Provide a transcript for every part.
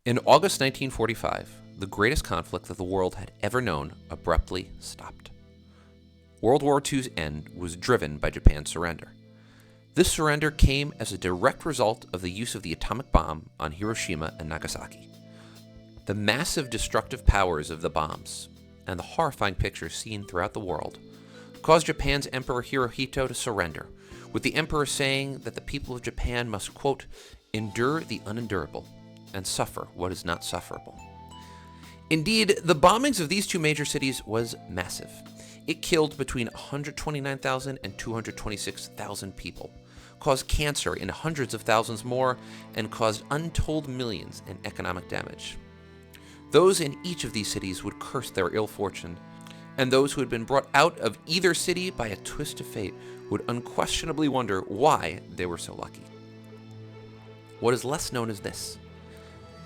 In August 1945, the greatest conflict that the world had ever known abruptly stopped. World War II's end was driven by Japan's surrender. This surrender came as a direct result of the use of the atomic bomb on Hiroshima and Nagasaki. The massive destructive powers of the bombs and the horrifying pictures seen throughout the world caused Japan's Emperor Hirohito to surrender, with the emperor saying that the people of Japan must, quote, endure the unendurable and suffer what is not sufferable. Indeed, the bombings of these two major cities was massive. It killed between 129,000 and 226,000 people, caused cancer in hundreds of thousands more, and caused untold millions in economic damage. Those in each of these cities would curse their ill fortune, and those who had been brought out of either city by a twist of fate would unquestionably wonder why they were so lucky. What is less known is this.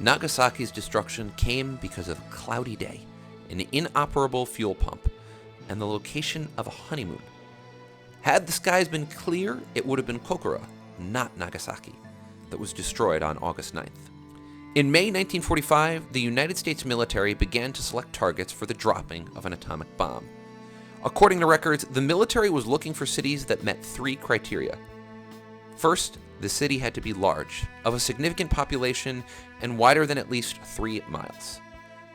Nagasaki's destruction came because of a cloudy day, an inoperable fuel pump, and the location of a honeymoon. Had the skies been clear, it would have been Kokura, not Nagasaki, that was destroyed on August 9th. In May 1945, the United States military began to select targets for the dropping of an atomic bomb. According to records, the military was looking for cities that met three criteria. First, the city had to be large, of a significant population, and wider than at least 3 miles.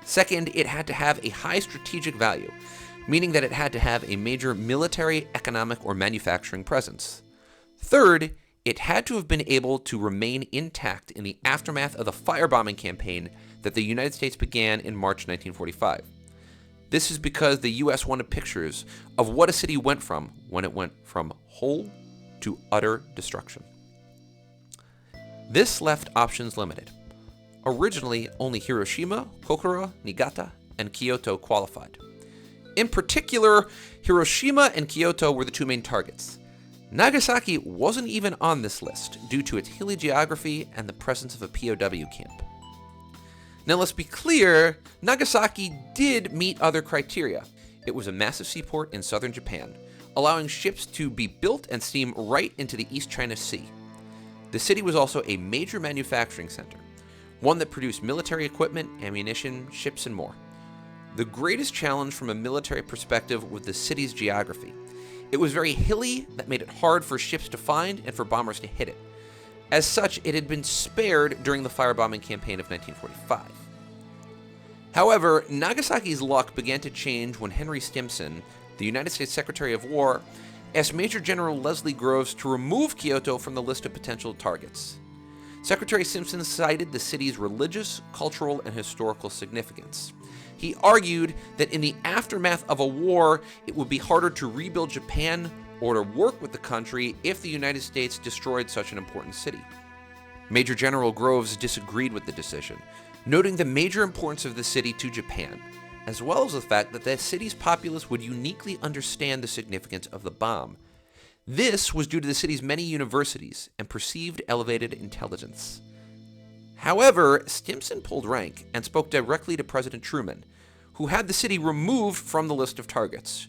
Second, it had to have a high strategic value, meaning that it had to have a major military, economic, or manufacturing presence. Third, it had to have been able to remain intact in the aftermath of the firebombing campaign that the United States began in March 1945. This is because the U.S. wanted pictures of what a city went from when it went from whole to utter destruction. This left options limited. Originally, only Hiroshima, Kokura, Niigata, and Kyoto qualified. In particular, Hiroshima and Kyoto were the two main targets. Nagasaki wasn't even on this list due to its hilly geography and the presence of a POW camp. Now let's be clear, Nagasaki did meet other criteria. It was a massive seaport in southern Japan, allowing ships to be built and steam right into the East China Sea. The city was also a major manufacturing center, one that produced military equipment, ammunition, ships, and more. The greatest challenge from a military perspective was the city's geography. It was very hilly, that made it hard for ships to find and for bombers to hit it. As such, it had been spared during the firebombing campaign of 1945. However, Nagasaki's luck began to change when Henry Stimson, the United States Secretary of War, asked Major General Leslie Groves to remove Kyoto from the list of potential targets. Secretary Stimson cited the city's religious, cultural, and historical significance. He argued that in the aftermath of a war, it would be harder to rebuild Japan or to work with the country if the United States destroyed such an important city. Major General Groves disagreed with the decision, noting the major importance of the city to Japan, as well as the fact that the city's populace would uniquely understand the significance of the bomb. This was due to the city's many universities and perceived elevated intelligence. However, Stimson pulled rank and spoke directly to President Truman, who had the city removed from the list of targets.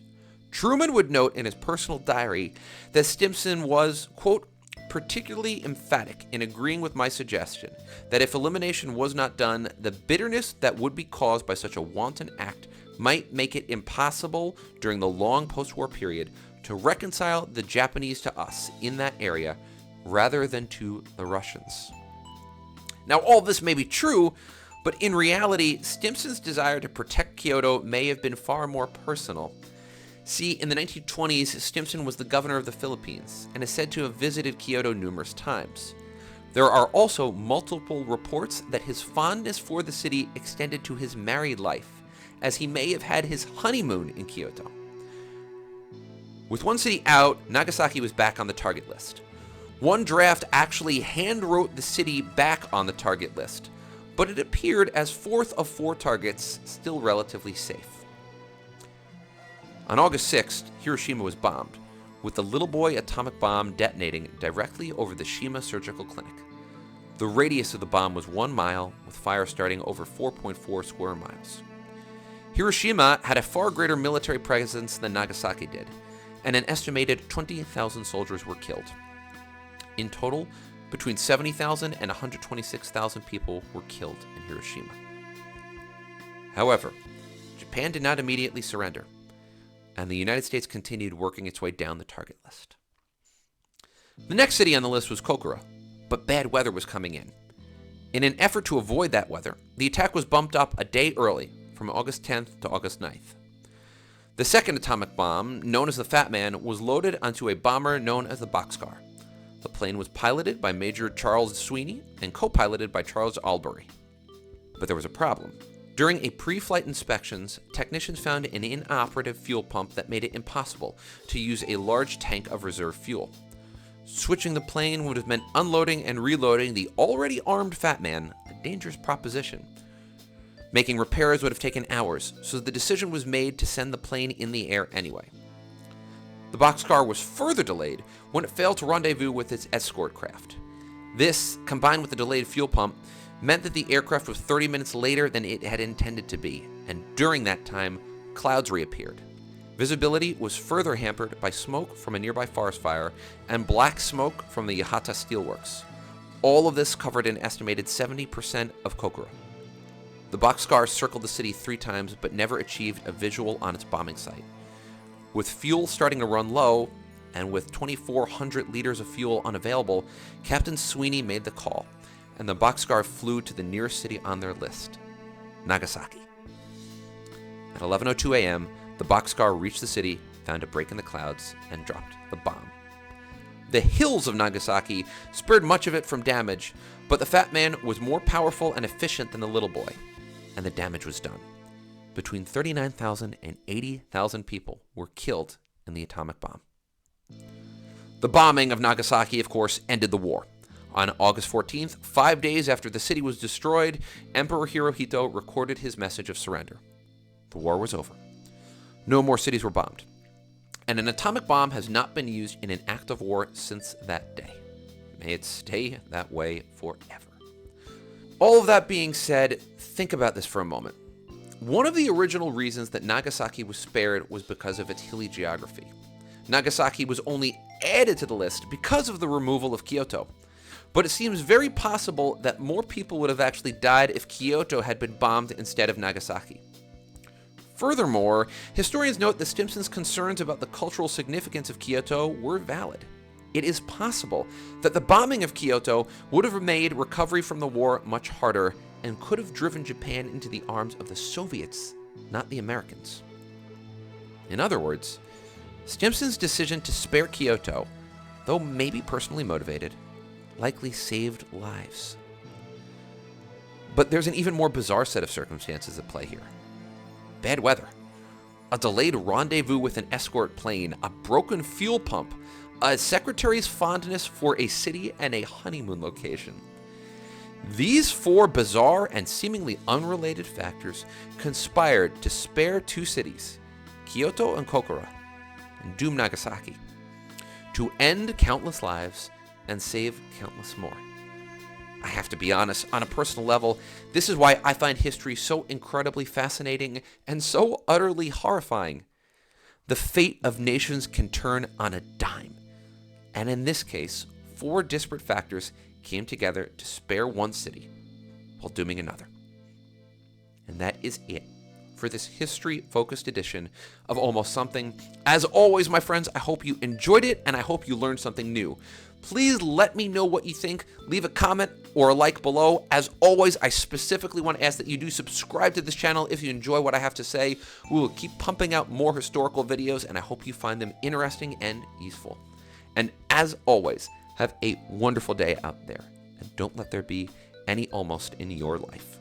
Truman would note in his personal diary that Stimson was, quote, particularly emphatic in agreeing with my suggestion that if elimination was not done, the bitterness that would be caused by such a wanton act might make it impossible during the long post-war period to reconcile the Japanese to us in that area rather than to the Russians. Now, all this may be true, but in reality, Stimson's desire to protect Kyoto may have been far more personal. See, in the 1920s, Stimson was the governor of the Philippines and is said to have visited Kyoto numerous times. There are also multiple reports that his fondness for the city extended to his married life, as he may have had his honeymoon in Kyoto. With one city out, Nagasaki was back on the target list. One draft actually hand-wrote the city back on the target list, but it appeared as fourth of 4 targets, still relatively safe. On August 6th, Hiroshima was bombed, with the little boy atomic bomb detonating directly over the Shima Surgical Clinic. The radius of the bomb was 1 mile, with fire starting over 4.4 square miles. Hiroshima had a far greater military presence than Nagasaki did, and an estimated 20,000 soldiers were killed. In total, Between 70,000 and 126,000 people were killed in Hiroshima. However, Japan did not immediately surrender, and the United States continued working its way down the target list. The next city on the list was Kokura, but bad weather was coming in. In an effort to avoid that weather, the attack was bumped up a day early, from August 10th to August 9th. The second atomic bomb, known as the Fat Man, was loaded onto a bomber known as the Boxcar. The plane was piloted by Major Charles Sweeney and co-piloted by Charles Albury. But there was a problem. During a pre-flight inspections, technicians found an inoperative fuel pump that made it impossible to use a large tank of reserve fuel. Switching the plane would have meant unloading and reloading the already armed Fat Man, a dangerous proposition. Making repairs would have taken hours, so the decision was made to send the plane in the air anyway. The Boxcar was further delayed when it failed to rendezvous with its escort craft. This, combined with the delayed fuel pump, meant that the aircraft was 30 minutes later than it had intended to be, and during that time, clouds reappeared. Visibility was further hampered by smoke from a nearby forest fire and black smoke from the Yahata steelworks. All of this covered an estimated 70% of Kokura. The Boxcar circled the city 3 times but never achieved a visual on its bombing site. With fuel starting to run low, and with 2,400 liters of fuel unavailable, Captain Sweeney made the call, and the Boxcar flew to the nearest city on their list, Nagasaki. At 11:02 a.m., the Boxcar reached the city, found a break in the clouds, and dropped the bomb. The hills of Nagasaki spared much of it from damage, but the Fat Man was more powerful and efficient than the little boy, and the damage was done. Between 39,000 and 80,000 people were killed in the atomic bomb. The bombing of Nagasaki, of course, ended the war. On August 14th, 5 days after the city was destroyed, Emperor Hirohito recorded his message of surrender. The war was over. No more cities were bombed. And an atomic bomb has not been used in an act of war since that day. May it stay that way forever. All of that being said, think about this for a moment. One of the original reasons that Nagasaki was spared was because of its hilly geography. Nagasaki was only added to the list because of the removal of Kyoto. But it seems very possible that more people would have actually died if Kyoto had been bombed instead of Nagasaki. Furthermore, historians note that Stimson's concerns about the cultural significance of Kyoto were valid. It is possible that the bombing of Kyoto would have made recovery from the war much harder and could have driven Japan into the arms of the Soviets, not the Americans. In other words, Stimson's decision to spare Kyoto, though maybe personally motivated, likely saved lives. But there's an even more bizarre set of circumstances at play here. Bad weather, a delayed rendezvous with an escort plane, a broken fuel pump, a secretary's fondness for a city, and a honeymoon location. These 4 bizarre and seemingly unrelated factors conspired to spare 2 cities, Kyoto and Kokura, and doom Nagasaki, to end countless lives and save countless more. I have to be honest, on a personal level, this is why I find history so incredibly fascinating and so utterly horrifying. The fate of nations can turn on a dime. And in this case, 4 disparate factors came together to spare one city while dooming another. And that is it for this history-focused edition of Almost Something. As always, my friends, I hope you enjoyed it and I hope you learned something new. Please let me know what you think. Leave a comment or a like below. As always, I specifically want to ask that you do subscribe to this channel if you enjoy what I have to say. We will keep pumping out more historical videos, and I hope you find them interesting and useful. And as always, have a wonderful day out there, and don't let there be any almost in your life.